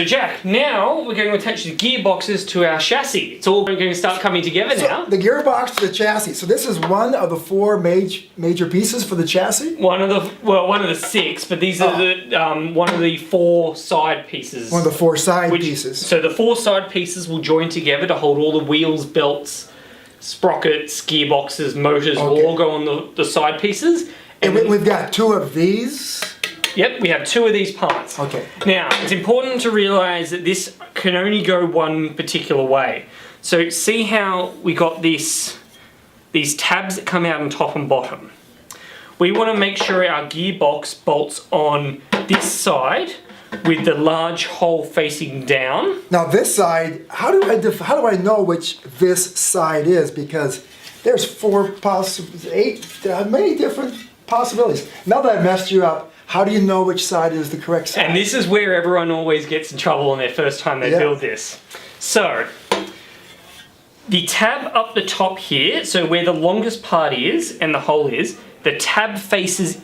so Jack, now we're going to attach the gearboxes to our chassis. It's all going to start coming together now. The gearbox to the chassis. So this is one of the 4 major pieces for the chassis? One of the 6, but these are the one of the 4 side pieces. One of the 4 side pieces. So the 4 side pieces will join together to hold all the wheels, belts, sprockets, gearboxes, motors, will all go on the side pieces. And we've got 2 of these. Yep, we have 2 of these parts. Okay. Now, it's important to realize that this can only go one particular way. So see how we got these tabs that come out on top and bottom. We want to make sure our gearbox bolts on this side with the large hole facing down. Now this side, how do I know which this side is? Because there's 8 many different possibilities. Now that I messed you up, how do you know which side is the correct side? And this is where everyone always gets in trouble on their first time they build this. So, the tab up the top here, so where the longest part is and the hole is, the tab faces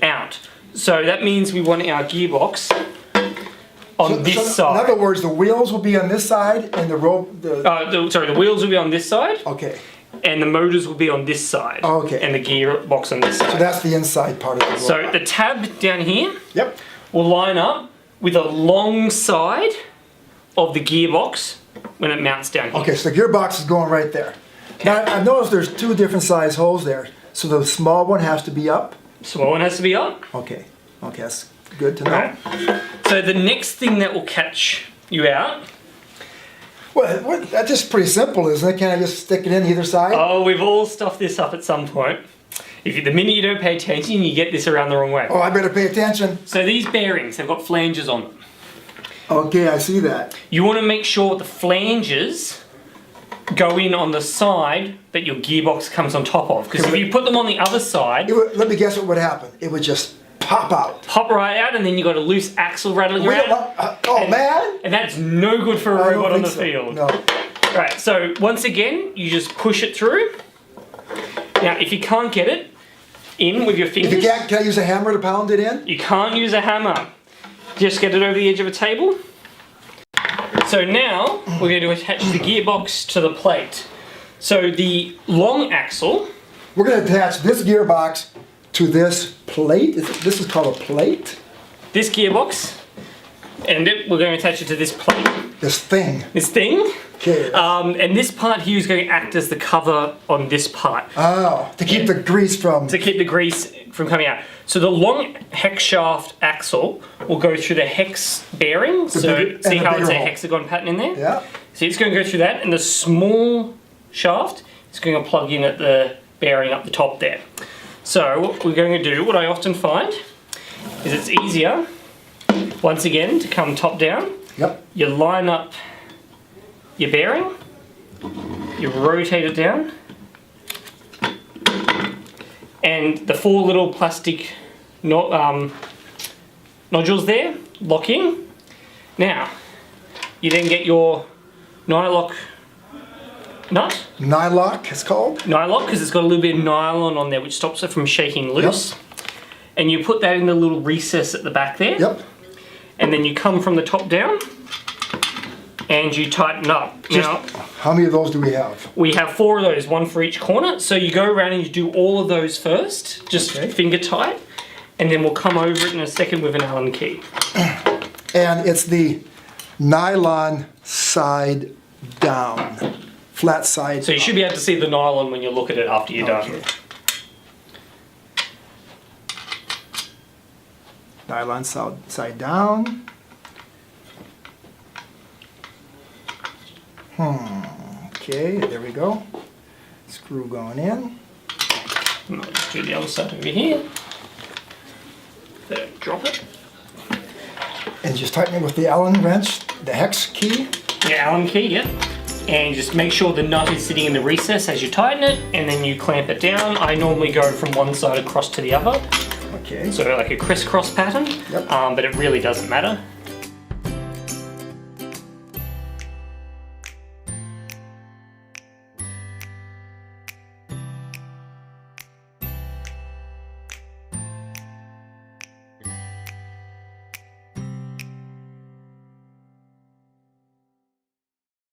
out. So that means we want our gearbox on this side. In other words, the wheels will be on this side and the wheels will be on this side. Okay. And the motors will be on this side. Okay. And the gearbox on this side. So that's the inside part of the robot. So the tab down here will line up with a long side of the gearbox when it mounts down here. Okay, so the gearbox is going right there. Now I've noticed there's 2 different size holes there. So the small one has to be up? Small one has to be up. Okay. Okay, that's good to know. Right. So the next thing that will catch you out. Well, that's just pretty simple, isn't it? Can I just stick it in either side? Oh, we've all stuffed this up at some point. The minute you don't pay attention, you get this around the wrong way. Oh, I better pay attention. So these bearings, they've got flanges on them. Okay, I see that. You want to make sure the flanges go in on the side that your gearbox comes on top of. Because if you put them on the other side... let me guess what would happen. It would just pop out. Pop right out, and then you got a loose axle rattling around. Man! And that's no good for a robot on the field. No. Right, so once again, you just push it through. Now, if you can't get it in with your fingers... If you can't, can I use a hammer to pound it in? You can't use a hammer. Just get it over the edge of a table. So now, we're going to attach the gearbox to the plate. So the long axle... We're going to attach this gearbox to this plate. This is called a plate? This gearbox, and we're going to attach it to this plate. This thing. This thing. Okay. And this part here is going to act as the cover on this part. Oh, to keep the grease from... To keep the grease from coming out. So the long hex shaft axle will go through the hex bearing. So see how it's a hexagon pattern in there? Yeah. So it's going to go through that, and the small shaft is going to plug in at the bearing up the top there. So what we're going to do, what I often find, is it's easier, once again, to come top down. Yep. You line up your bearing, you rotate it down, and the 4 little plastic nodules there lock in. Now, you then get your nylock nut. Nylock, it's called? Nylock, because it's got a little bit of nylon on there which stops it from shaking loose. Yep. And you put that in the little recess at the back there. Yep. And then you come from the top down and you tighten up. Now, how many of those do we have? We have 4 of those, 1 for each corner. So you go around and you do all of those first, just finger tight, and then we'll come over it in a second with an Allen key. And it's the nylon side down, flat side. So you should be able to see the nylon when you look at it after you're done. Nylon side down. Okay, there we go. Screw going in. And I'll just do the other side over here. There, drop it. And just tighten it with the Allen wrench, the hex key. Yeah, Allen key, yeah. And just make sure the nut is sitting in the recess as you tighten it, and then you clamp it down. I normally go from one side across to the other. Okay. So like a crisscross pattern, but it really doesn't matter.